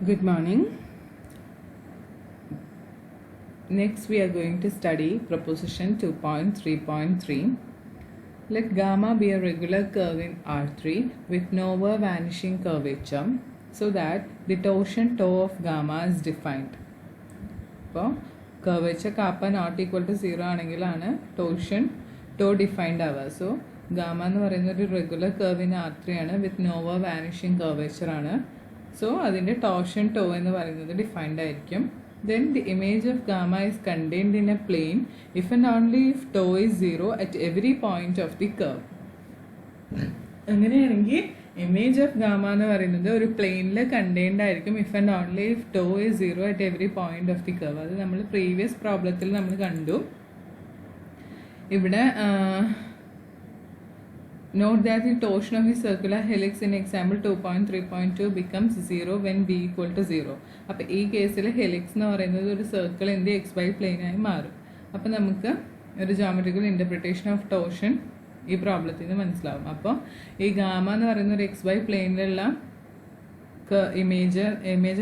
Good morning. Next we are going to study proposition 2.3.3. Let gamma be a regular curve in R3 with nowhere vanishing curvature so that the torsion tau of gamma is defined. അപ്പോൾ curvature kappa not equal to 0 ആണെങ്കിലാണ് torsion tau defined ആവുക. So gamma എന്ന് പറയുന്ന ഒരു regular കർവിന് R3 ആണ് with nowhere vanishing curvature ആണ്. So അതിൻ്റെ ടോർഷൻ ടോ എന്ന് പറയുന്നത് ഡിഫൈൻഡ് ആയിരിക്കും. Then the image of gamma is contained in a plane if and only if tau is 0 at every point of the curve. അങ്ങനെയാണെങ്കിൽ image of gamma എന്ന് പറയുന്നത് ഒരു പ്ലെയിനിൽ കണ്ടെയ്ൻഡ് ആയിരിക്കും if and only if tau is 0 at every point of the curve. അത് നമ്മൾ previous പ്രോബ്ലത്തിൽ നമ്മൾ കണ്ടു. ഇവിടെ note that the torsion of the circular helix in example 2.3.2 becomes 0 when b equal to 0. അപ്പോൾ ഈ കേസിൽ ഹെലിക്സ് എന്ന് പറയുന്നത് ഒരു സർക്കിളിൻ്റെ XY പ്ലെയിനായി മാറും. അപ്പോൾ നമുക്ക് ഒരു ജോമെട്രിക്കൽ ഇൻ്റർപ്രിട്ടേഷൻ ഓഫ് ടോർഷൻ ഈ പ്രോബ്ലത്തിൽ നിന്ന് മനസ്സിലാവും. അപ്പോൾ ഈ ഗാമ എന്ന് പറയുന്ന ഒരു XY പ്ലെയിനിലുള്ള ഇമേജ്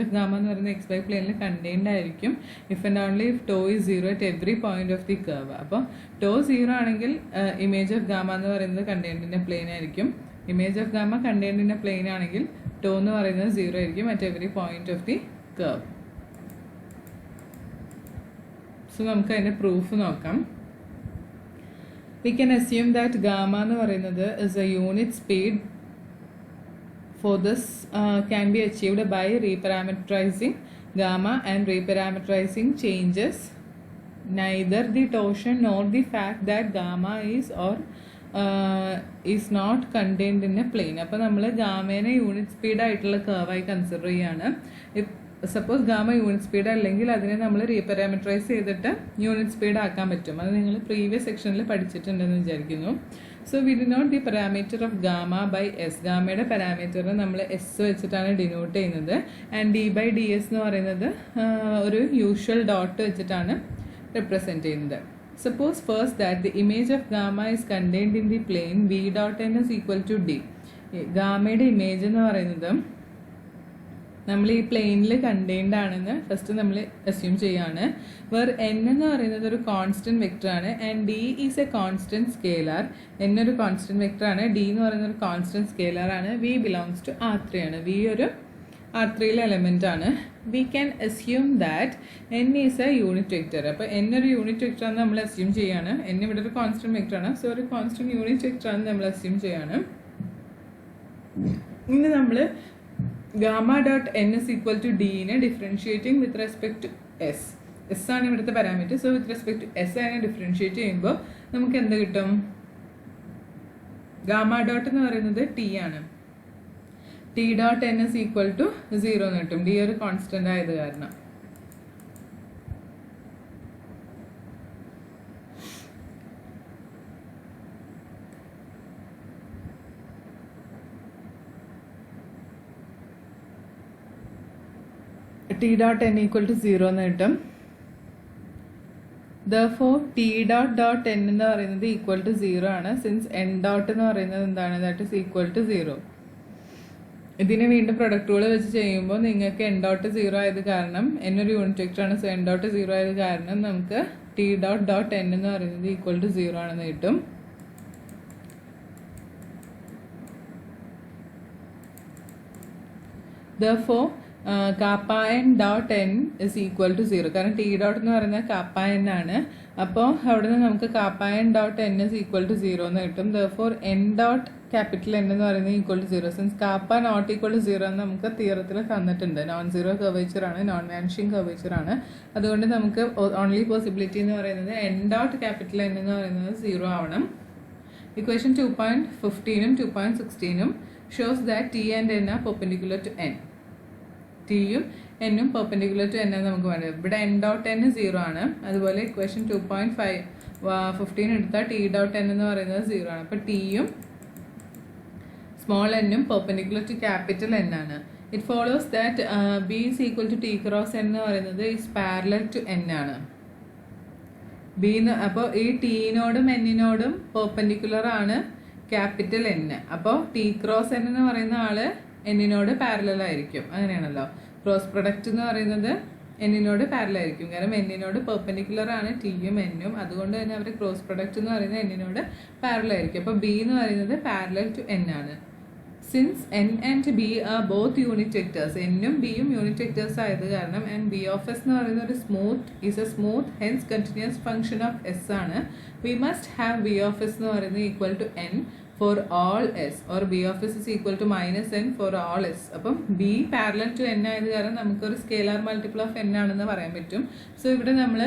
ഓഫ് ഗാമ എന്ന് പറയുന്ന XY പ്ലെയിനിൽ കണ്ടെയ്ൻഡ് ആയിരിക്കും if and only if tau is 0 at every point of the curve. അപ്പോൾ ടോ 0 ആണെങ്കിൽ ഇമേജ് ഓഫ് ഗാമ എന്ന് പറയുന്നത് കണ്ടെയ്ൻഡിൻ്റെ പ്ലെയിൻ ആയിരിക്കും. ഇമേജ് ഓഫ് ഗാമ കണ്ടെയ്ൻഡിൻ്റെ പ്ലെയിൻ ആണെങ്കിൽ ടോ എന്ന് പറയുന്നത് 0 ആയിരിക്കും at every point of the curve. So നമുക്ക് അതിൻ്റെ പ്രൂഫ് നോക്കാം. We can assume that gamma എന്ന് പറയുന്നത് is A unit speed. For this can be achieved by reparameterizing gamma, and reparameterizing changes neither the torsion nor the fact that gamma is not contained in a plane. അപ്പോൾ നമ്മൾ ഗാമേനെ unit speed ആയിട്ടുള്ള കർവായി consider ചെയ്യാണ്. Suppose gamma unit speed അല്ലെങ്കിൽ അതിനെ നമ്മൾ റീപാരാമീറ്ററൈസ് ചെയ്തിട്ട് unit speed ആക്കാൻ പറ്റും. അത് നിങ്ങൾ പ്രീവിയസ് സെക്ഷനിൽ പഠിച്ചിട്ടുണ്ടെന്ന് വിചാരിക്കുന്നു. So we denote the parameter of gamma by S. ഗാമയുടെ പാരാമീറ്ററിനെ നമ്മൾ എസ് വെച്ചിട്ടാണ് ഡിനോട്ട് ചെയ്യുന്നത്. And D by D S എന്ന് പറയുന്നത് ഒരു യൂഷ്വൽ ഡോട്ട് വെച്ചിട്ടാണ് റെപ്രസെൻറ്റ് ചെയ്യുന്നത്. Suppose first that the image of gamma is contained in the plane V dot N is equal to D. ഗാമയുടെ ഇമേജ് എന്ന് പറയുന്നത് നമ്മൾ ഈ പ്ലെയിനിൽ കണ്ടെയ്ൻഡ് ആണെന്ന് ഫസ്റ്റ് നമ്മൾ അസ്യൂം ചെയ്യാണ്. വേർ എൻ എന്ന് പറയുന്നത് ഒരു കോൺസ്റ്റന്റ് വെക്ടർ ആണ് and D is a constant scalar. N ഒരു കോൺസ്റ്റന്റ് വെക്ടർ ആണ്, ഡി എന്ന് പറയുന്ന ഒരു കോൺസ്റ്റന്റ് സ്കേലാർ ആണ്. വി ബിലോങ്സ് ടു R3 ആണ്. വി ഒരു R3യിലെ എലമെന്റ് ആണ്. We can assume that N is A unit vector. അപ്പോൾ എൻ ഒരു യൂണിറ്റ് വെക്ടർ ആണെന്ന് നമ്മൾ അസ്യൂം ചെയ്യാണ്. എൻ ഇവിടെ ഒരു കോൺസ്റ്റന്റ് വെക്ടർ ആണ്. സോ ഒരു കോൺസ്റ്റന്റ് യൂണിറ്റ് വെക്ടർ ആണെന്ന് നമ്മൾ അസ്യൂം ചെയ്യാണ്. ഇനി നമ്മൾ gamma dot N is equal to ഡിനെ differentiating with respect to S. S ആണ് ഇവിടുത്തെ parameter. So with respect to S അതിനെ ഡിഫറൻഷിയേറ്റ് ചെയ്യുമ്പോൾ നമുക്ക് എന്ത് കിട്ടും? ഗാമ ഡോട്ട് എന്ന് പറയുന്നത് ടി ആണ്. T dot N is equal to 0 എന്ന് കിട്ടും. ഡി ഒരു കോൺസ്റ്റന്റ് ആയത് കാരണം. T dot N equal to 0 എന്ന് കിട്ടും. ദർഫോർ ടി ഡോട്ട് എൻ എന്ന് പറയുന്നത് ഈക്വൽ ടു 0 ആണ്. സിൻസ് എൻ ഡോട്ട് എന്ന് പറയുന്നത് എന്താണ്? That is equal to 0. ഇതിനെ വീണ്ടും പ്രൊഡക്റ്റുകൾ വെച്ച് ചെയ്യുമ്പോൾ നിങ്ങൾക്ക് എൻ ഡോട്ട് 0 ആയത് കാരണം എൻ ഒരു യൂണിറ്റ് വെക്ടർ ആണ്. സോ എൻ ഡോട്ട് 0 ആയത് കാരണം നമുക്ക് ടി ഡോട്ട് എൻ എന്ന് പറയുന്നത് ഈക്വൽ ടു 0 ആണെന്ന് കിട്ടും. Therefore kappa N dot N is equal to 0. കാരണം ടി ഡോട്ട് എന്ന് പറയുന്നത് കാപ്പ എൻ ആണ്. അപ്പോൾ അവിടെ നിന്ന് നമുക്ക് kappa N dot N is equal to 0 എന്ന് കിട്ടും. Therefore N dot capital N എന്ന് പറയുന്നത് equal to 0. Since kappa not equal to 0 എന്ന് നമുക്ക് തിയറത്തിൽ തന്നിട്ടുണ്ട്. നോൺ സീറോ കർവേച്ചർ ആണ്, നോൺ വാനിഷിംഗ് കർവേച്ചർ ആണ്. അതുകൊണ്ട് നമുക്ക് ഓൺലി പോസിബിലിറ്റി എന്ന് പറയുന്നത് എൻ ഡോട്ട് ക്യാപിറ്റൽ എൻ എന്ന് പറയുന്നത് 0 ആവണം. Equation 2.15 2.16 shows that T and N are perpendicular to N. ടിയും എന്നും പെർപെൻഡിക്കുലർ ടു എൻ എന്ന് നമുക്ക് വേണ്ടത്. ഇവിടെ എൻ ഡോട്ട് എൻ 0 ആണ്. അതുപോലെ ഇക്വേഷൻ 2.15 എടുത്താൽ ടി ഡോട്ട് എൻ എന്ന് പറയുന്നത് 0 ആണ്. അപ്പോൾ ടിയും സ്മോൾ എന്നും പെർപെൻഡിക്കുലർ ടു ക്യാപിറ്റൽ എൻ ആണ്. It follows that B is equal to T cross N എന്ന് പറയുന്നത് ഈസ് പാരലൽ ടു എൻ ആണ്. ബി അപ്പോൾ ഈ ടീനോടും എന്നിനോടും പെർപെൻഡിക്കുലർ ആണ് ക്യാപിറ്റൽ എൻ. അപ്പോൾ ടി ക്രോസ് എൻ എന്ന് പറയുന്ന ആള് എന്നിനോട് പാരലൽ ആയിരിക്കും. അങ്ങനെയാണല്ലോ. ക്രോസ് പ്രൊഡക്റ്റ് എന്ന് പറയുന്നത് എന്നിനോട് പാരലൽ ആയിരിക്കും. കാരണം എന്നിനോട് പെർപെൻഡിക്കുലർ ആണ് ടിയും എന്നും, അതുകൊണ്ട് തന്നെ അവർ ക്രോസ് പ്രൊഡക്റ്റ് എന്ന് പറയുന്നത് എന്നിനോട് പാരലൽ ആയിരിക്കും. അപ്പോൾ ബി എന്ന് പറയുന്നത് പാരലൽ ടു എൻ ആണ്. Since N and B are both unit vectors, എന്നും ബിയും യൂണിറ്റ് വെക്ടേഴ്സ് ആയത് കാരണം ആൻഡ് ബി ഓഫ് എസ് എന്ന് പറയുന്ന ഒരു is a smooth hence continuous function of S ആണ്. We must have B of S എന്ന് പറയുന്നത് equal to N for all s or b of s is equal to minus n for all s. അപ്പം b parallel to n ആയത് കാരണം നമുക്കൊരു scalar multiple of n ആണെന്ന് പറയാൻ പറ്റും. So ഇവിടെ നമ്മൾ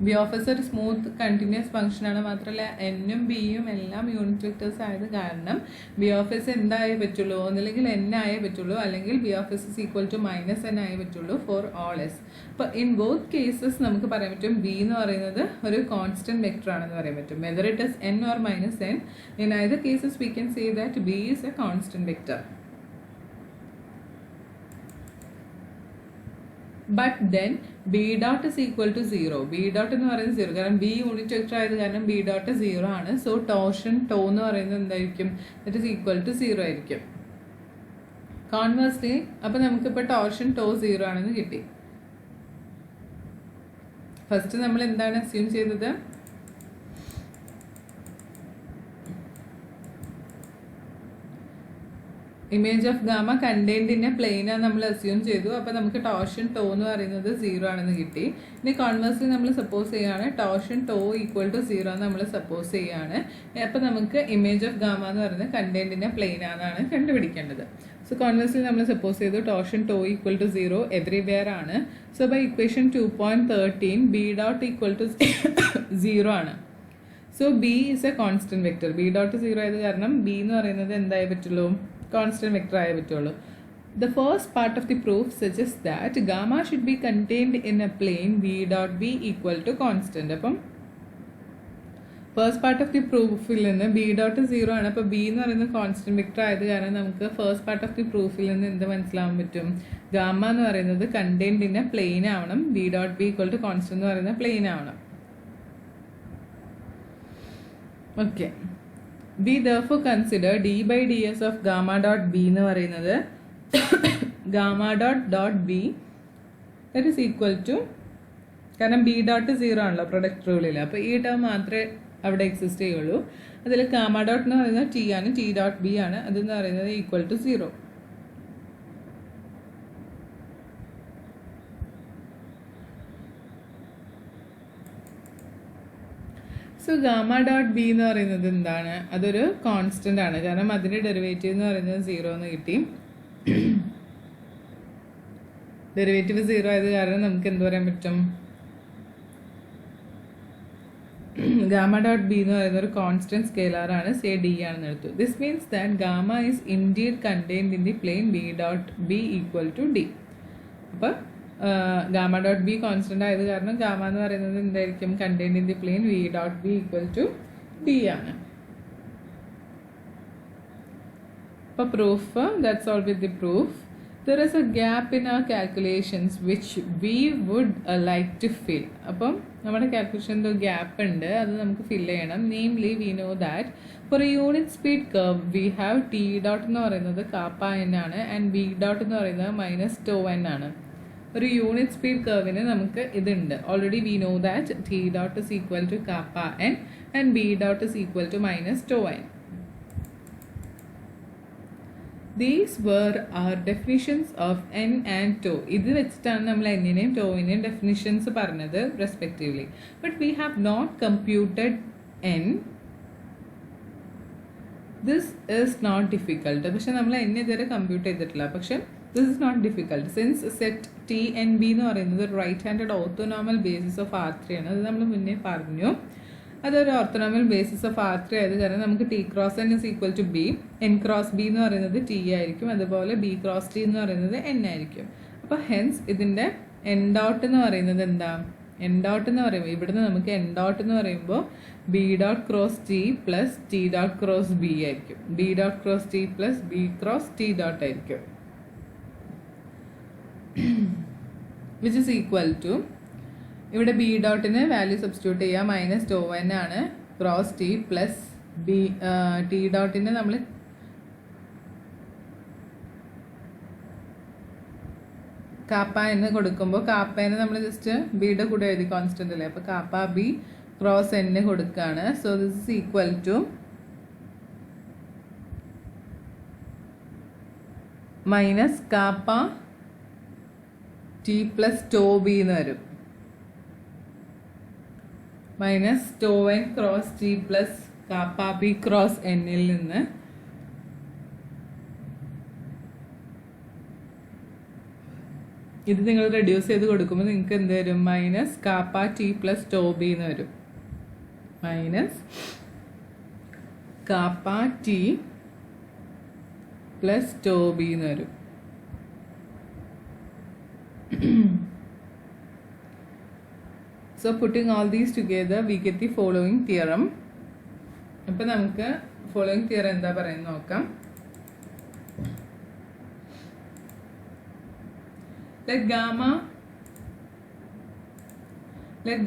ബി ഓഫ് എസ് ഒരു സ്മൂത്ത് കണ്ടിന്യൂസ് ഫംഗ്ഷൻ ആണ്. മാത്രമല്ല എന്നും ബിയും എല്ലാം യൂണിറ്റ് വെക്ടേഴ്സ് ആയത് കാരണം ബി ഓഫ് എസ് എന്തായേ പറ്റുള്ളൂ, ഒന്നില്ലെങ്കിൽ n ആയേ പറ്റുള്ളൂ, അല്ലെങ്കിൽ B of S is equal to minus n ആയേ പറ്റുള്ളൂ ഫോർ ഓൾ എസ്. അപ്പോൾ ഇൻ ബോത്ത് കേസസ് നമുക്ക് പറയാൻ പറ്റും ബി എന്ന് പറയുന്നത് ഒരു കോൺസ്റ്റന്റ് വെക്ടർ ആണെന്ന് പറയാൻ പറ്റും. Whether it is n or minus n, in either cases we can say that b is a constant vector. But then b dot is equal to 0. b dot എന്ന് പറയുന്നത് 0, കാരണം b unit vector ആയത് കാരണം b dot 0 ആണ്. So torsion tau എന്ന് പറയുന്നത് എന്തായിരിക്കും, that is equal to 0 ആയിരിക്കും. കോൺവേഴ്സ്ലി അപ്പോൾ നമുക്കിപ്പോൾ ടോർഷൻ ടോ 0 ആണെന്ന് കിട്ടി. ഫസ്റ്റ് നമ്മൾ എന്താണ് അസ്യൂം ചെയ്തത്, image of gamma contained in a പ്ലെയിനാണ് നമ്മൾ അസ്യൂം ചെയ്തു. അപ്പോൾ നമുക്ക് ടോർഷൻ ടോ എന്ന് പറയുന്നത് 0 ആണെന്ന് കിട്ടി. ഇനി കോൺവേഴ്സ്ലി നമ്മൾ സപ്പോസ് ചെയ്യുകയാണ് ടോർഷൻ ടോ ഈക്വൽ ടു 0 എന്ന് നമ്മൾ സപ്പോസ് ചെയ്യുകയാണ്. അപ്പോൾ നമുക്ക് ഇമേജ് ഓഫ് ഗാമ എന്ന് പറയുന്നത് കണ്ടെയ്ൻഡ് ഇൻ എ പ്ലെയിനാണെന്നാണ് കണ്ടുപിടിക്കേണ്ടത്. സോ കോൺവേഴ്സ്ലി നമ്മൾ സപ്പോസ് ചെയ്തു torsion tau equal to 0 everywhere ആണ്. So by equation 2.13 B dot equal to 0 ആണ്. So B is a constant vector. B dot 0 ആയത് കാരണം ബി എന്ന് പറയുന്നത് എന്തായേ പറ്റുള്ളൂ, constant vector ആയേ പറ്റുള്ളൂ. The first part of the proof suggests that gamma should be contained in a plane v dot b equal to constant. അപ്പം first part of the പ്രൂഫിൽ നിന്ന് ബി ഡോട്ട് 0 ആണ്. അപ്പോൾ ബി എന്ന് പറയുന്നത് കോൺസ്റ്റന്റ് വെക്ടർ ആയത് കാരണം നമുക്ക് ഫസ്റ്റ് പാർട്ട് ഓഫ് ദി പ്രൂഫിൽ നിന്ന് എന്ത് മനസ്സിലാവാൻ പറ്റും, ഗാമ എന്ന് പറയുന്നത് കണ്ടെയ്ൻഡ് ഇൻ എ പ്ലെയിൻ ആവണം, B dot B equal to constant എന്ന് പറയുന്ന പ്ലെയിൻ ആവണം. Okay, we therefore consider d by ds of gamma dot b എന്ന് പറയുന്നത് gamma dot b that is equal to, കാരണം b dot 0 ആണല്ലോ product റൂളിൽ, അപ്പോൾ ഈ ടേം മാത്രമേ അവിടെ എക്സിസ്റ്റ് ചെയ്യുള്ളൂ. അതിൽ ഗാമ ഡോട്ട് എന്ന് പറയുന്നത് ടി ആണ്, ടി ഡോട്ട് ബി ആണ്, അതെന്ന് പറയുന്നത് equal to 0. So gamma dot B എന്ന് പറയുന്നത് എന്താണ്, അതൊരു കോൺസ്റ്റന്റ് ആണ്, കാരണം അതിൻ്റെ ഡെറിവേറ്റീവ് എന്ന് പറയുന്നത് 0 എന്ന് കിട്ടി. ഡെറിവേറ്റീവ് 0 ആയത് കാരണം നമുക്ക് എന്ത് പറയാൻ പറ്റും, ഗാമ ഡോട്ട് ബി എന്ന് പറയുന്ന ഒരു കോൺസ്റ്റന്റ് സ്കെയിലർ ആണ്, സേ ഡി ആണെന്ന് എടുത്തു. This means that gamma is indeed contained in the plane B dot B equal to D. അപ്പോൾ ഗാമ ഡോട്ട് ബി കോൺസ്റ്റന്റ് ആയത് കാരണം ഗാമ എന്ന് പറയുന്നത് എന്തായിരിക്കും, contained in the plane V dot B equal to D ആണ്. അപ്പോൾ proof, that's all with the proof. There is a gap in our calculations which we would like to fill. അപ്പം നമ്മുടെ കാൽക്കുലേഷൻ്റെ ഒരു ഗ്യാപ്പ് ഉണ്ട്, അത് നമുക്ക് ഫിൽ ചെയ്യണം. Namely we know that for a unit speed curve we have T dot എന്ന് പറയുന്നത് kappa N ആണ് ആൻഡ് ബി ഡോട്ട് എന്ന് പറയുന്നത് മൈനസ് ടോ എൻ ആണ്. ഒരു യൂണിറ്റ് സ്പീഡ് കർവിന് നമുക്ക് ഇതുണ്ട് already. We know that T dot is equal to kappa N and B dot is equal to minus tau N. These were our definitions of n and tau. ഇത് വെച്ചിട്ടാണ് നമ്മൾ എന്നിനെയും ടോവിനെയും ഡെഫിനിഷൻസ് പറഞ്ഞത് respectively. But we have not computed n. This is not difficult. പക്ഷെ നമ്മൾ n ഇതുവരെ compute ചെയ്തിട്ടില്ല. പക്ഷെ this is not difficult since set T N B എന്ന് പറയുന്നത് ഒരു right handed orthonormal basis of R3 ആണ്. അത് നമ്മൾ മുന്നേ പറഞ്ഞു. അതൊരു ഓർത്തോനോമൽ ബേസിസ് ഓഫ് R3 ആയത് കാരണം നമുക്ക് T cross N is equal to B, N cross B എന്ന് പറയുന്നത് ടി ആയിരിക്കും, അതുപോലെ ബി ക്രോസ് ടി എന്ന് പറയുന്നത് എൻ ആയിരിക്കും. അപ്പോൾ ഹെൻസ് ഇതിൻ്റെ എൻ ഡോട്ട് എന്ന് പറയുന്നത് എന്താ, എൻ ഡോട്ട് എന്ന് പറയുമ്പോൾ ഇവിടുന്ന് നമുക്ക് എൻ ഡോട്ട് എന്ന് പറയുമ്പോൾ B dot cross T plus T dot cross B ആയിരിക്കും, B dot cross T plus B cross T dot ആയിരിക്കും, വിച്ച് ഇസ് ഈക്വൽ ടു, ഇവിടെ ബി ഡോട്ടിന് വാല്യൂ സബ്സ്റ്റിറ്റ്യൂട്ട് ചെയ്യുക, മൈനസ് ടോ എൻ ആണ് cross T plus B T ഡോട്ടിന് നമ്മൾ kappa എന്ന് കൊടുക്കുമ്പോൾ കാപ്പേനെ നമ്മൾ ജസ്റ്റ് ബിയുടെ കൂടെ എഴുതി കോൺസ്റ്റൻ്റ് അല്ലേ, അപ്പോൾ കാപ്പ ബി ക്രോസ് എൻ കൊടുക്കുകയാണ്. So this is equal to minus kappa T plus tau B എന്ന് വരും. Minus tau N cross T plus kappa B cross എന്നിൽ നിന്ന് ഇത് നിങ്ങൾ റെഡ്യൂസ് ചെയ്ത് കൊടുക്കുമ്പോൾ നിങ്ങൾക്ക് എന്ത് വരും? Minus kappa T plus tau B എന്ന് വരും. Minus kappa T plus tau B എന്ന് വരും. So putting all these together we get the following theorem. അപ്പോൾ നമുക്ക് following theorem എന്താ പറയുന്നത് നോക്കാം. Let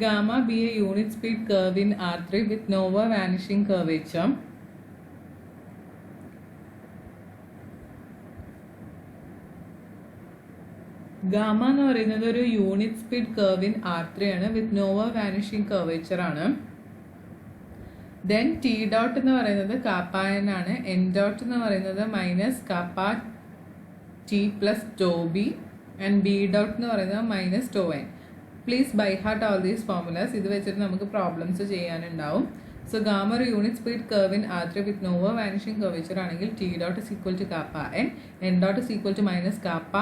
gamma be a unit speed curve in R3 with nova vanishing curvature. Gamma എന്ന് പറയുന്നത് ഒരു unit speed curve in R3 ആണ്, with nowhere vanishing curvature ആണ്. ദെൻ ടി ഡോട്ട് എന്ന് പറയുന്നത് കാപ്പ എൻ ആണ്. എൻ ഡോട്ട് എന്ന് പറയുന്നത് minus kappa T plus tau B and B dot എന്ന് പറയുന്നത് minus tau N. Please by heart all these formulas. ഇത് വെച്ചിട്ട് നമുക്ക് പ്രോബ്ലംസ് ചെയ്യാനുണ്ടാവും. സോ ഗാമ ഒരു unit speed curve in R3 with nowhere vanishing curvature ആണെങ്കിൽ T dot is equal to kappa N, N dot is equal to minus kappa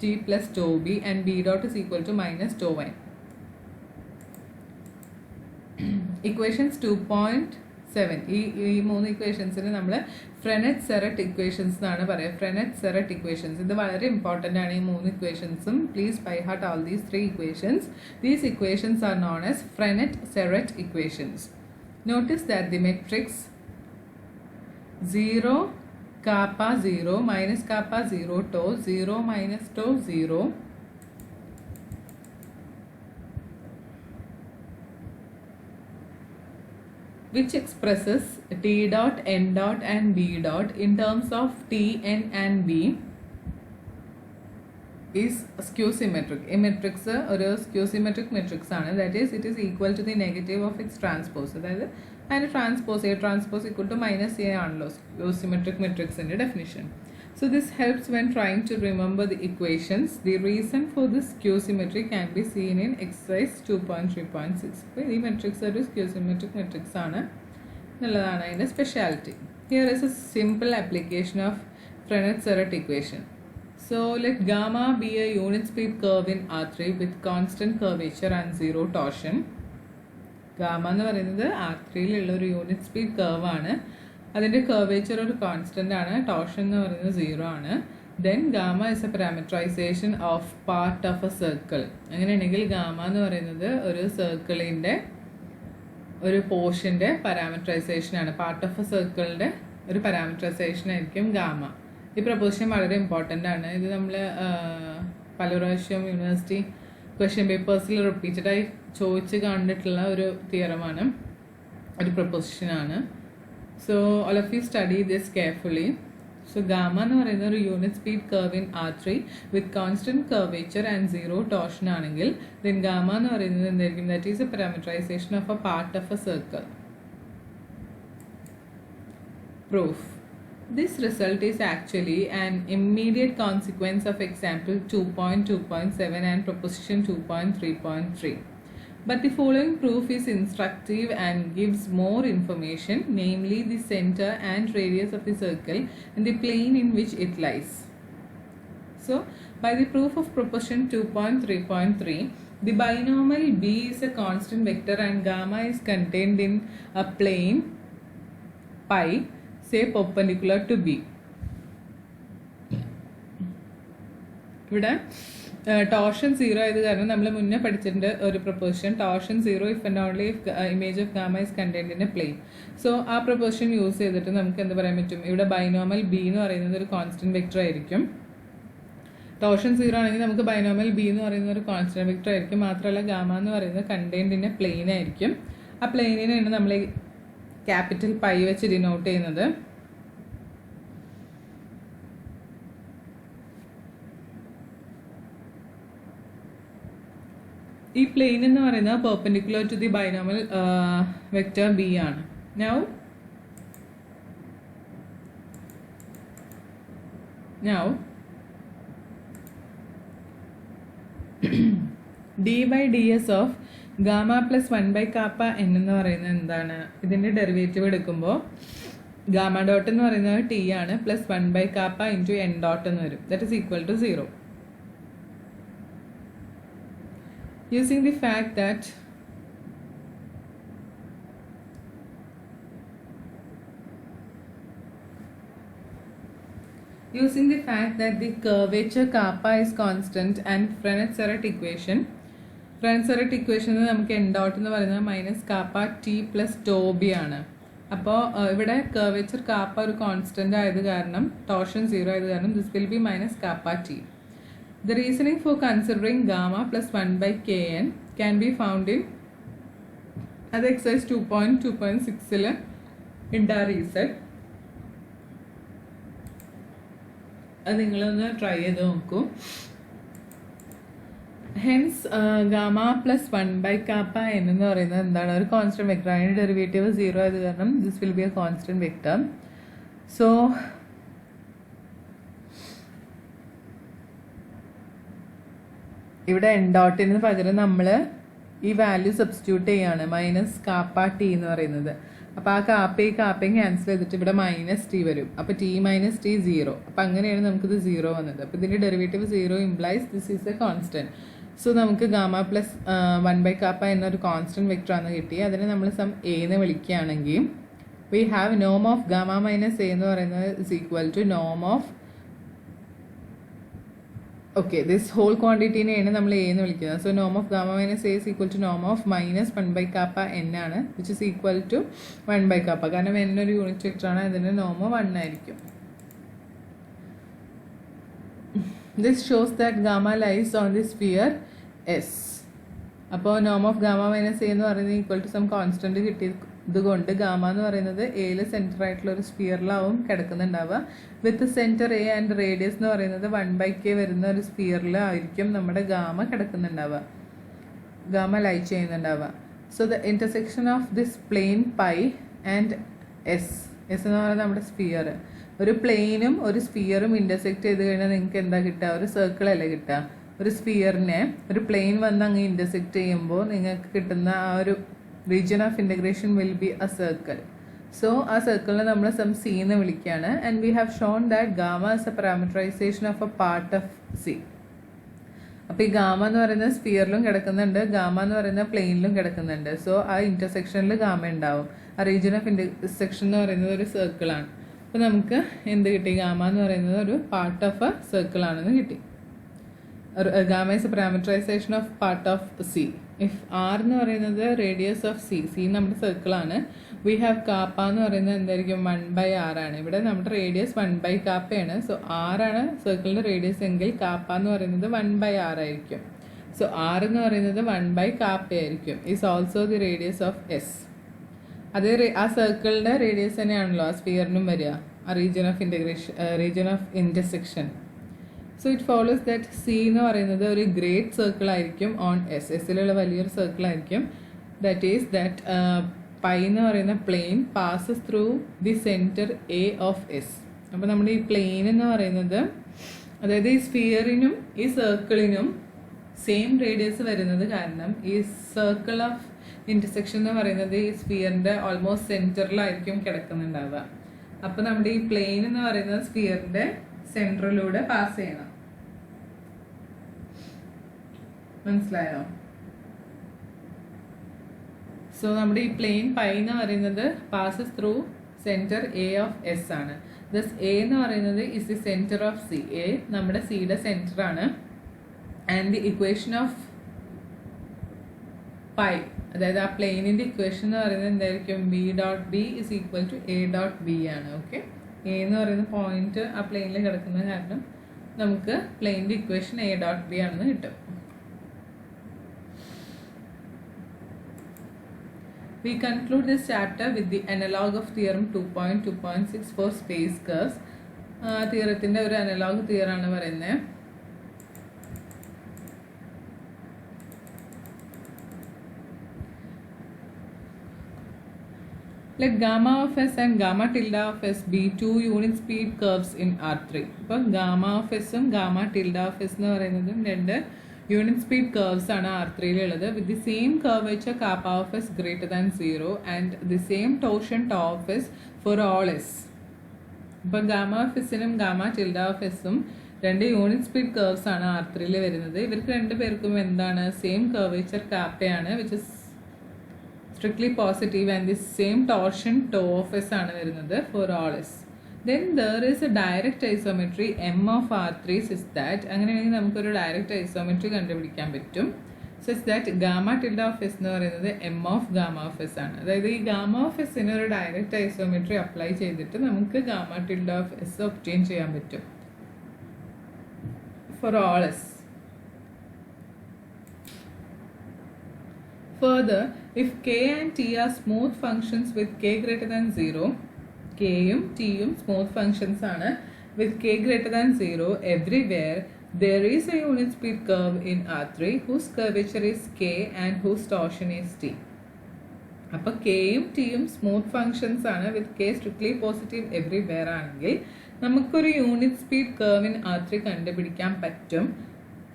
t plus tau b and b dot is equal to minus tau n. Equations 2.7 ഈ മൂന്ന് ഇക്വേഷൻസിന് നമ്മൾ ഫ്രെനറ്റ് Serret equations എന്നാണ് പറയുക. ഫ്രെനറ്റ് Serret equations ഇത് വളരെ important ആണ്. ഈ മൂന്ന് ഇക്വേഷൻസും please by heart all these three equations. These equations are known as Frenet Serret equations. Notice that the matrix 0 kappa 0 minus kappa 0 tau 0 minus tau 0 which expresses t dot n dot and b dot in terms of t, n and b is skew symmetric. A matrix ഒരു skew symmetric matrix ആണ്. That is, it is equal to the negative of its transpose. അതായത് അതിൻ്റെ transpose A transpose equal to minus A ആണല്ലോ skew symmetric matrixൻ്റെ definition. So this helps when trying to remember the equations. The reason for this skew symmetry can be seen in exercise 2.3.6. അപ്പോൾ ഈ matrix ഒരു skew symmetric matrix ആണ് എന്നുള്ളതാണ് അതിൻ്റെ speciality. Here is a simple application of Frenet-Serret equation. So let gamma be a unit speed curve in R3 with constant curvature and zero torsion. Gamma എന്ന് പറയുന്നത് R3യിലുള്ള ഒരു unit speed curve ആണ്. അതിൻ്റെ curvature ഒരു constant ആണ്. Torsion എന്ന് പറയുന്നത് 0 ആണ്. Then gamma is a parameterisation of part of a circle. അങ്ങനെയാണെങ്കിൽ ഗാമ എന്ന് പറയുന്നത് ഒരു സർക്കിളിൻ്റെ ഒരു പോർഷൻ്റെ പാരാമീറ്ററൈസേഷൻ ആണ്. പാർട്ട് ഓഫ് എ സർക്കിളിൻ്റെ ഒരു പാരാമീറ്ററൈസേഷൻ ആയിരിക്കും ഗാമ. ഈ പ്രൊപ്പോസിഷൻ വളരെ ഇമ്പോർട്ടൻ്റ് ആണ്. ഇത് നമ്മൾ പല പ്രാവശ്യം യൂണിവേഴ്സിറ്റി ക്വസ്റ്റ്യൻ പേപ്പേഴ്സിൽ റിപ്പീറ്റഡായി ചോദിച്ച് കണ്ടിട്ടുള്ള ഒരു തിയറമാണ്, ഒരു പ്രൊപ്പോസിഷനാണ്. So all of you study this carefully. So gamma എന്ന് പറയുന്ന ഒരു unit speed curve in R3 with constant curvature and zero torsion ആണെങ്കിൽ ദെൻ ഗാമ എന്ന് പറയുന്നത് എന്തായിരിക്കും? That is a parameterisation of a part of a circle. Proof. This result is actually an immediate consequence of example 2.2.7 and proposition 2.3.3. But the following proof is instructive and gives more information, namely the center and radius of the circle and the plane in which it lies. So, by the proof of proposition 2.3.3, the binomial b is a constant vector and gamma is contained in a plane pi, say perpendicular to b. ഇവിടെ torsion 0 ആയത് കാരണം നമ്മൾ മുന്നേ പഠിച്ചിട്ടുണ്ട് ഒരു proposition torsion 0 if and only if image of gamma is contained in a plane. So ആ proposition use ചെയ്തിട്ട് നമുക്ക് എന്ത് പറയാൻ പറ്റും? ഇവിടെ ബൈനോമൽ ബി എന്ന് പറയുന്നത് ഒരു കോൺസ്റ്റന്റ് വെക്ടർ ആയിരിക്കും. ടോർഷൻ 0 ആണെങ്കിൽ നമുക്ക് ബൈനോമൽ ബി എന്ന് പറയുന്ന ഒരു കോൺസ്റ്റന്റ് വെക്ടർ ആയിരിക്കും. മാത്രമല്ല ഗാമ എന്ന് പറയുന്നത് കണ്ടെയ്ൻഡ് ഇൻ എ പ്ലെയിൻ ആയിരിക്കും. ആ പ്ലെയിനിനെയാണ് നമ്മൾ ക്യാപിറ്റൽ പൈ വെച്ച് ഡിനോട്ട് ചെയ്യുന്നത്. ഈ പ്ലെയിൻ എന്ന് പറയുന്നത് perpendicular to the binomial vector B ആണ്. Now d by ds of gamma plus 1 by kappa n എന്ന് പറയുന്നത് എന്താണ്? ഇതിൻ്റെ ഡെറിവേറ്റീവ് എടുക്കുമ്പോൾ ഗാമ ഡോട്ട് എന്ന് പറയുന്നത് ടി ആണ്, plus 1 by kappa into N dot എന്ന് വരും. That is equal to 0. Using the fact that the curvature kappa is constant and Frenet-Serret equation നമുക്ക് n dot എന്ന് പറയുന്നത് minus kappa T plus tau B ആണ്. അപ്പോൾ ഇവിടെ കർവേച്ചർ കാപ്പ ഒരു കോൺസ്റ്റന്റ് ആയത് കാരണം, ടോർഷൻ 0 ആയത് കാരണം this will be minus kappa T. The reasoning for considering gamma plus 1 by kn can be found in അത് exercise 2.2.6 in the reset. അത് നിങ്ങളൊന്ന് ട്രൈ ചെയ്ത് നോക്കൂ. Hence gamma plus 1 by kappa n എന്ന് പറയുന്നത് എന്താണ്? ഒരു കോൺസ്റ്റന്റ് വെക്ടർ. അതിൻ്റെ ഡെറിവേറ്റീവ് 0 ആയത് കാരണം this will B A constant vector. So ഇവിടെ എൻ ഡോട്ടിന് പകരം നമ്മൾ ഈ വാല്യൂ സബ്സ്റ്റിറ്റ്യൂട്ട് ചെയ്യാണ്, മൈനസ് കാപ്പ ടി എന്ന് പറയുന്നത്. അപ്പോൾ ആ കാപ്പയും ക്യാൻസൽ ചെയ്തിട്ട് ഇവിടെ മൈനസ് ടി വരും. അപ്പോൾ ടി മൈനസ് ടി 0. അപ്പോൾ അങ്ങനെയാണ് നമുക്കിത് 0 വന്നത്. അപ്പോൾ ഇതിൻ്റെ derivative 0 implies this is a constant. So നമുക്ക് ഗാമ പ്ലസ് 1 by kappa എന്നൊരു കോൺസ്റ്റന്റ് വെക്ടർ ആണ് കിട്ടി. അതിനെ നമ്മൾ സം എ എന്ന് വിളിക്കുകയാണെങ്കിൽ we have Noam of gamma minus A എന്ന് പറയുന്നത് is equal to Noam of this whole ക്വാണ്ടിറ്റീനെയാണ് നമ്മൾ എ എന്ന് വിളിക്കുന്നത്. So Noam of gamma minus A is equal to Noam of minus 1 by kappa n ആണ്, which is equal to 1 by kappa. കാരണം n ഒരു unit vector ആണ്, അതിൻ്റെ നോം 1 ആയിരിക്കും. This shows that gamma lies on the sphere S. അപ്പോൾ നോം of gamma minus A എന്ന് പറയുന്നത് equal to some constant കിട്ടിയത് കൊണ്ട് ഗാമ എന്ന് പറയുന്നത് എയിൽ സെൻറ്റർ ആയിട്ടുള്ള ഒരു സ്പിയറിലാവും കിടക്കുന്നുണ്ടാവുക. With centre A and radius എന്ന് പറയുന്നത് 1 by k വരുന്ന ഒരു സ്പിയറിലായിരിക്കും നമ്മുടെ ഗാമ കിടക്കുന്നുണ്ടാവുക, ഗാമ ലൈ ചെയ്യുന്നുണ്ടാവുക. So the intersection of this plane pi and S എന്ന് പറയുന്നത് നമ്മുടെ സ്പിയർ. ഒരു പ്ലെയിനും ഒരു സ്പിയറും ഇൻ്റർസെക്ട് ചെയ്ത് കഴിഞ്ഞാൽ നിങ്ങൾക്ക് എന്താ കിട്ടുക? ഒരു സർക്കിൾ അല്ലേ കിട്ടുക. ഒരു സ്പിയറിനെ ഒരു പ്ലെയിൻ വന്ന് അങ്ങ് ഇൻ്റർസെക്ട് ചെയ്യുമ്പോൾ നിങ്ങൾക്ക് കിട്ടുന്ന ആ ഒരു region of integration will be A circle. So ആ സർക്കിളിനെ നമ്മൾ സം സി എന്ന് വിളിക്കുകയാണ്. And we have shown that gamma is a parameterisation of a part of C. അപ്പോൾ ഈ ഗാമ എന്ന് പറയുന്നത് സ്പിയറിലും കിടക്കുന്നുണ്ട്, ഗാമ എന്ന് പറയുന്നത് പ്ലെയിനിലും കിടക്കുന്നുണ്ട്. സോ ആ ഇൻ്റർസെക്ഷനിൽ ഗാമ ഉണ്ടാവും. ആ റീജിയൻ ഓഫ് ഇൻ്റർസെക്ഷൻ എന്ന് പറയുന്നത് ഒരു സർക്കിളാണ്. അപ്പോൾ നമുക്ക് എന്ത് കിട്ടി? ഗാമ എന്ന് പറയുന്നത് ഒരു പാർട്ട് ഓഫ് എ സർക്കിൾ ആണെന്ന് കിട്ടി. Gamma is a parameterisation of part of C. If R എന്ന് പറയുന്നത് റേഡിയസ് ഓഫ് സി നമ്മുടെ സർക്കിളാണ്. വി ഹാവ് കാപ്പ എന്ന് പറയുന്നത് എന്തായിരിക്കും? 1 by r ആണ്. ഇവിടെ നമ്മുടെ റേഡിയസ് 1 by kappa ആണ്. സോ r ആണ് സർക്കിളിൻ്റെ റേഡിയസ് എങ്കിൽ കാപ്പ എന്ന് പറയുന്നത് 1 by r ആയിരിക്കും. സോ r എന്ന് പറയുന്നത് 1 by kappa ആയിരിക്കും. Is also the radius of S. അതേ ആ സർക്കിളിൻ്റെ റേഡിയസ് തന്നെയാണല്ലോ ആ സ്പിയറിനും വരിക, ആ region of intersection. So it follows that C എന്ന് പറയുന്നത് ഒരു ഗ്രേറ്റ് സർക്കിൾ ആയിരിക്കും ഓൺ എസ്. എസിലുള്ള വലിയൊരു സർക്കിൾ ആയിരിക്കും. ദാറ്റ് ഈസ് ദാറ്റ് പൈ എന്ന് പറയുന്ന plane passes through the centre A of S. അപ്പോൾ നമ്മുടെ ഈ പ്ലെയിൻ എന്ന് പറയുന്നത്, അതായത് ഈ സ്ഫിയറിനും ഈ സർക്കിളിനും സെയിം റേഡിയസ് വരുന്നത് കാരണം ഈ സർക്കിൾ ഓഫ് ഇൻ്റർസെക്ഷൻ എന്ന് പറയുന്നത് ഈ സ്ഫിയറിൻ്റെ ഓൾമോസ്റ്റ് സെൻറ്ററിലായിരിക്കും കിടക്കുന്നുണ്ടാവുക. അപ്പോൾ നമ്മുടെ ഈ പ്ലെയിൻ എന്ന് പറയുന്നത് സ്ഫിയറിൻ്റെ സെൻറ്ററിലൂടെ പാസ് ചെയ്യണം. മനസ്സിലായോ? സോ നമ്മുടെ ഈ പ്ലെയിൻ പൈ എന്ന് പറയുന്നത് passes through centre A of S ആണ്. ദസ് എ എന്ന് പറയുന്നത് is the centre of C. A നമ്മുടെ സിയുടെ സെൻറ്റർ ആണ്. And the equation of pi, അതായത് ആ പ്ലെയിനിൻ്റെ ഇക്വേഷൻ എന്ന് പറയുന്നത് എന്തായിരിക്കും? B dot B is equal to A dot B ആണ്. ഓക്കെ, എ എന്ന് പറയുന്ന പോയിന്റ് ആ പ്ലെയിനിൽ കിടക്കുന്നത് കാരണം നമുക്ക് പ്ലെയിനിൻ്റെ ഇക്വേഷൻ എ ഡോട്ട് ബി ആണെന്ന് കിട്ടും. We conclude this chapter with the analog of theorem 2.2.6 for space curves. തിയറത്തിൻ്റെ ഒരു അനലോഗ് തിയറാണ് പറയുന്നത്. Let gamma of s and gamma tilde of s be two unit speed curves in R3. അപ്പോൾ gamma of എസും gamma tilde of S എന്ന് പറയുന്നതും രണ്ട് unit speed curves ആണ് R3-ലുള്ളത് with the same curvature kappa of S greater than 0 and the same torsion tau of S for all S. അപ്പോൾ gamma of എസിനും gamma tilde of എസും രണ്ട് unit speed curves ആണ് R3-ൽ വരുന്നത്. ഇവർക്ക് രണ്ടുപേർക്കും എന്താണ് സെയിം കർവേച്ചർ കാപ്പയാണ് which is strictly positive and the same torsion tau of s ആണ് വരുന്നത് for all s. Then there is a direct isometry m of R3 such that അങ്ങനെയാണെങ്കിൽ നമുക്കൊരു ഡയറക്റ്റ് ഐസോമെട്രി കണ്ടുപിടിക്കാൻ പറ്റും such that gamma tilde of S എന്ന് പറയുന്നത് m of gamma of S ആണ്. അതായത് ഈ ഗാമ ഓഫ് എസിന് ഒരു ഡയറക്റ്റ് ഐസോമെട്രി അപ്ലൈ ചെയ്തിട്ട് നമുക്ക് gamma tilde of S obtain ചെയ്യാൻ പറ്റും for all s. Further, if k and t are smooth functions with k greater than 0, k യും t യും smooth functions ആണ് with k greater than 0 everywhere, there is a unit speed curve in R3 whose curvature is k and whose torsion is t. അപ്പോൾ k യും t യും smooth functions ആണ് with k strictly positive everywhere ആണെങ്കിൽ നമുക്കൊരു unit speed curve in R3 കണ്ടുപിടിക്കാൻ പറ്റും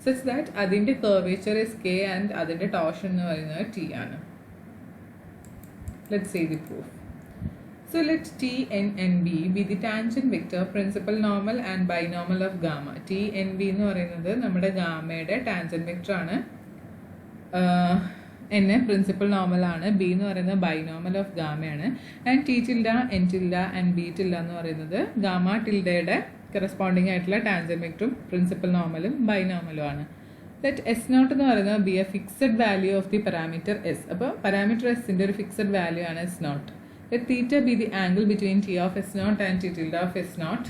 such that അതിൻ്റെ curvature is k and അതിൻ്റെ torsion എന്ന് പറയുന്നത് t ആണ്. Let's see the proof. So let t n n b be the tangent vector, principal normal and binormal of gamma. t n b എന്ന് പറയുന്നത് നമ്മുടെ ഗാമയുടെ tangent vector ആണ്. n principal normal ആണ്, b എന്ന് പറയുന്നത് ബൈനോർമൽ ഓഫ് ഗാമയാണ് and T tilde N tilde and B tilde എന്ന് പറയുന്നത് ഗാമ ടിൽഡയുടെ കറസ്പോണ്ടിങ് ആയിട്ടുള്ള ടാൻജന്റ് വെക്ടറും പ്രിൻസിപ്പൽ നോർമലും ബൈനോർമലും ആണ്. ലെറ്റ് എസ് നോട്ട് എന്ന് പറയുന്നത് be a fixed value of the parameter S. അപ്പോൾ പാരാമീറ്റർ എസിൻ്റെ ഒരു ഫിക്സഡ് വാല്യൂ ആണ് S nought. Let theta be the angle between T of S nought and T tilde of S not.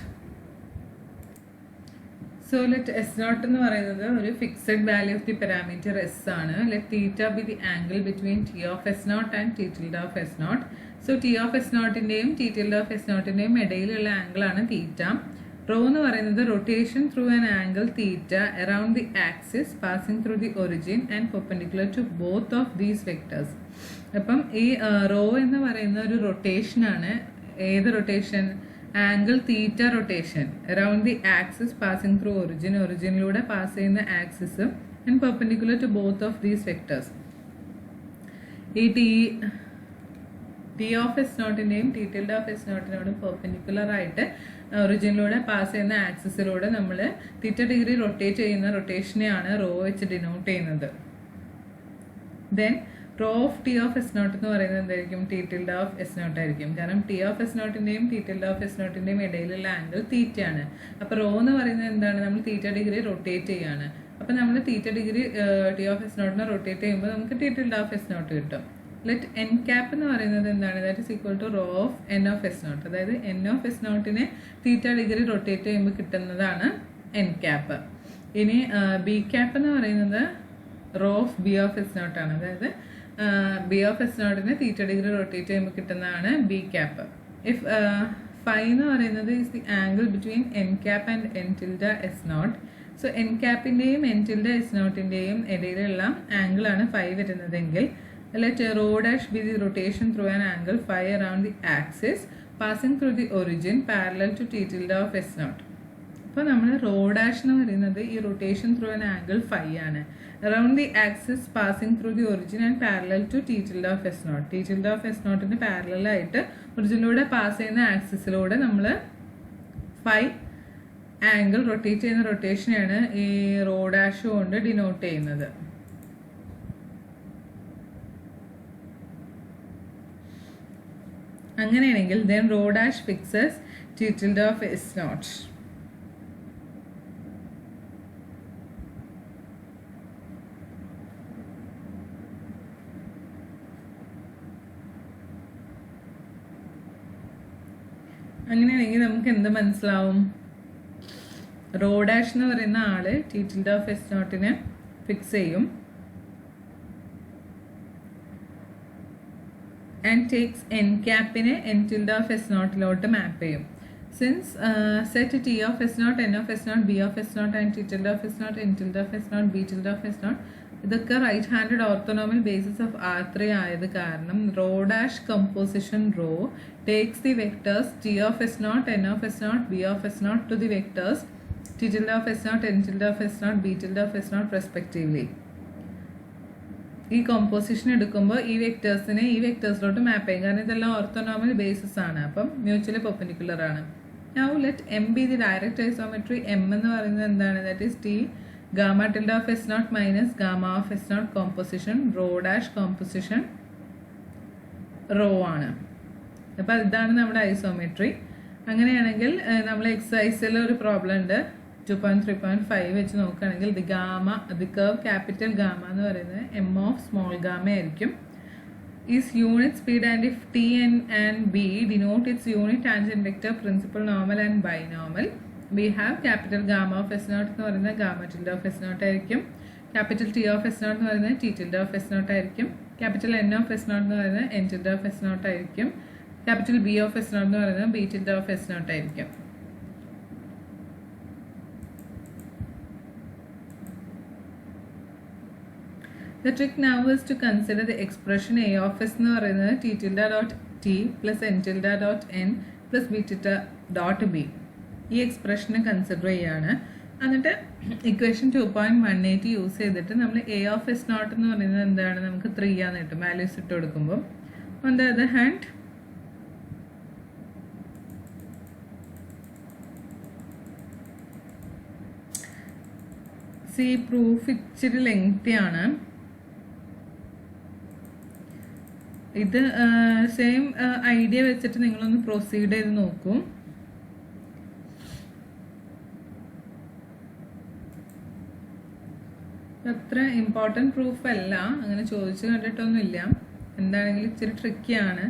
So let S nought എന്ന് പറയുന്നത് ഒരു fixed value of the parameter S ആണ്. Let theta be the angle between T of S nought and T tilde of S not. So T of S നോട്ടിൻ്റെയും T tilde of S നോട്ടിൻ്റെയും ഇടയിലുള്ള ആംഗിളാണ് theta. Rho എന്ന് പറയുന്നത് rotation through an angle theta around the axis passing through the origin and perpendicular to both of these vectors. അപ്പം ഈ rho എന്ന് പറയുന്ന ഒരു റൊട്ടേഷനാണ്. ഏത് rotation? Angle theta rotation around the axis passing through origin, ഒറിജിനിലൂടെ പാസ് ചെയ്യുന്ന ആക്സിസും and perpendicular to both of these vectors. ഈ ടി ഓഫ് എസ് നോട്ടിൻ്റെയും ടി ടിൽഡ ഓഫ് എസ് നോട്ടിനോടും പെർപെൻഡിക്കുലർ ആയിട്ട് ഒറിജിനിലൂടെ പാസ് ചെയ്യുന്ന ആക്സിസിലൂടെ നമ്മൾ തീറ്റ ഡിഗ്രി റൊട്ടേറ്റ് ചെയ്യുന്ന റൊട്ടേഷനെയാണ് റോ വെച്ച് ഡിനോട്ട് ചെയ്യുന്നത്. Then rho of T of S nought എന്ന് പറയുന്നത് എന്തായിരിക്കും? T tilde of S nought ആയിരിക്കും. കാരണം ടി ഓഫ് എസ് നോട്ടിൻ്റെയും ടി ടിൽഡ ഓഫ് എസ് നോട്ടിൻ്റെയും ഇടയിലുള്ള ആംഗിൾ തീറ്റയാണ്. അപ്പോൾ റോ എന്ന് പറയുന്നത് എന്താണ്? നമ്മൾ തീറ്റ ഡിഗ്രി റൊട്ടേറ്റ് ചെയ്യാണ്. അപ്പോൾ നമ്മൾ theta degree T of S നോട്ടിനെ റൊട്ടേറ്റ് ചെയ്യുമ്പോൾ നമുക്ക് T tilde of S nought കിട്ടും. ലെറ്റ് എൻ ക്യാപ്പ് എന്ന് പറയുന്നത് എന്താണ്? That is equal to rho of N of S nought. അതായത് എൻ ഓഫ് എസ് നോട്ടിനെ തീറ്റ ഡിഗ്രി റൊട്ടേറ്റ് ചെയ്യുമ്പോൾ കിട്ടുന്നതാണ് എൻ ക്യാപ്പ്. ഇനി ബി ക്യാപ്പ് എന്ന് പറയുന്നത് rho of B of S നോട്ടാണ്. അതായത് ബി ഓഫ് എസ് നോട്ടിനെ തീറ്റ ഡിഗ്രി റൊട്ടേറ്റ് ചെയ്യുമ്പോൾ കിട്ടുന്നതാണ് ബി ക്യാപ്പ്. ഇഫ് ഫൈ എന്ന് പറയുന്നത് is the angle between n cap and n tilde s not. So n ക്യാപ്പിൻ്റെയും എൻ ടിൽഡ എസ് നോട്ടിൻ്റെയും ഇടയിലുള്ള ആംഗിളാണ് ഫൈ വരുന്നതെങ്കിൽ let rho dash be the rotation through an angle phi around the axis passing through the origin parallel to t tilde of s naught. അപ്പോൾ നമ്മൾ raw dash എന്ന് പറയുന്നത് ഈ rotation through an angle phi ആണ് around the axis passing through the origin and parallel to t tilde of S naught. T tilde of s നോട്ടിന് പാരലായിട്ട് ഒറിജിനിലൂടെ pass ചെയ്യുന്ന ആക്സിസിലൂടെ നമ്മൾ ഫൈ ആംഗിൾ റൊട്ടേറ്റ് ചെയ്യുന്ന റൊട്ടേഷനെയാണ് ഈ റോ ഡാഷ് കൊണ്ട് ഡിനോട്ട് ചെയ്യുന്നത്. അങ്ങനെയാണെങ്കിൽ then rho dash fixes t tilde of s naught. അങ്ങനെയാണെങ്കിൽ നമുക്ക് എന്ത് മനസ്സിലാവും? റോ ഡാഷ് എന്ന് പറയുന്ന ആള് ടി ടിൽഡ ഓഫ് എസ് നോട്ടിനെ ഫിക്സ് ചെയ്യും ആൻഡ് ടേക്സ് എൻ ക്യാപ്പിനെ എൻ ടിൽഡ ഓഫ് എസ് നോട്ടിലോട്ട് മാപ്പ് ചെയ്യും. Since set T of S naught, N of S naught, B of S naught and T tilde of S naught, N tilde of S naught, B tilde of S naught ഇതൊക്കെ right handed orthonormal basis of R3 ആയത് കാരണം rho dash composition rho takes the vectors T of S naught, N of S naught, B of S naught to the vectors T tilde of S naught, N tilde of S naught, B tilde of S naught respectively. ഈ composition എടുക്കുമ്പോൾ ഈ വെക്ടേഴ്സിനെ ഈ വെക്ടേഴ്സിലോട്ട് മാപ്പ് ചെയ്യും, കാരണം ഇതെല്ലാം ഓർത്തോണോമൽ basis ആണ്, അപ്പം mutually perpendicular ആണ്. Now let M be the direct isometry. M എന്ന് പറയുന്നത് എന്താണ്? That is T gamma tilde of S naught minus gamma of S naught composition rho dash composition rho ആണ്. അപ്പോൾ ഇതാണ് നമ്മുടെ ഐസോമെട്രി. അങ്ങനെയാണെങ്കിൽ നമ്മൾ എക്സസൈസിൽ ഒരു പ്രോബ്ലം ഉണ്ട് 2.3.5 വെച്ച് നോക്കുകയാണെങ്കിൽ ദി കർവ് ക്യാപിറ്റൽ ഗാമ എന്ന് പറയുന്നത് M of small gamma ആയിരിക്കും. Is unit speed and if T and B denote its unit tangent vector principal normal and binormal, we have capital gamma of S naught എന്ന് പറയുന്നത് gamma tilde of S naught ആയിരിക്കും. Capital T of S naught എന്ന് പറയുന്നത് T tilde of S naught ആയിരിക്കും. Capital N of S naught എന്ന് പറയുന്നത് N tilde of S naught ആയിരിക്കും. Capital B of S naught എന്ന് പറയുന്നത് B tilde of S naught ആയിരിക്കും. The trick now is to consider the expression A of S എന്ന് പറയുന്നത് T tilde dot T plus N tilde dot N plus B tilde dot B. ഈ എക്സ്പ്രഷനെ consider ചെയ്യാണ്. എന്നിട്ട് equation 2.180 use ചെയ്തിട്ട് നമ്മൾ A of S naught എന്ന് പറയുന്നത് എന്താണ്? നമുക്ക് 3 ആണെന്ന് കിട്ടും വാല്യൂസ് ഇട്ട് കൊടുക്കുമ്പോൾ. On the other hand proof ഇച്ചിരി ലെങ്തി ആണ്. ഇത് സെയിം ഐഡിയ വെച്ചിട്ട് നിങ്ങളൊന്ന് പ്രൊസീഡ് ചെയ്ത് നോക്കൂ. അത്ര ഇമ്പോർട്ടൻറ്റ് പ്രൂഫ് അല്ല, അങ്ങനെ ചോദിച്ചു കണ്ടിട്ടൊന്നുമില്ല. എന്താണെങ്കിലും ഇച്ചിരി ട്രിക്കിയാണ്,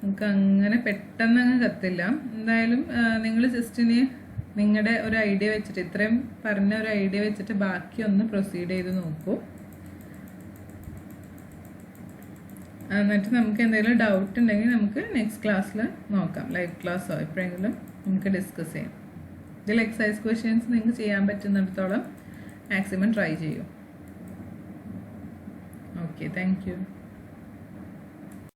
നമുക്ക് അങ്ങനെ പെട്ടെന്ന് അങ്ങ് കത്തില്ല. എന്തായാലും നിങ്ങൾ ജസ്റ്റ് ഇനി നിങ്ങളുടെ ഒരു ഐഡിയ വെച്ചിട്ട്, ഇത്രയും പറഞ്ഞ ഒരു ഐഡിയ വെച്ചിട്ട് ബാക്കി ഒന്ന് പ്രൊസീഡ് ചെയ്ത് നോക്കൂ. എന്നിട്ട് നമുക്ക് എന്തെങ്കിലും ഡൗട്ട് ഉണ്ടെങ്കിൽ നമുക്ക് നെക്സ്റ്റ് ക്ലാസ്സിൽ നോക്കാം, ലൈവ് ക്ലാസ്സോ എപ്പോഴെങ്കിലും നമുക്ക് ഡിസ്കസ് ചെയ്യാം. ഇതിൽ എക്സസൈസ് ക്വസ്റ്റ്യൻസ് നിങ്ങൾക്ക് ചെയ്യാൻ പറ്റുന്നിടത്തോളം മാക്സിമം ട്രൈ ചെയ്യൂ. Okay, thank you.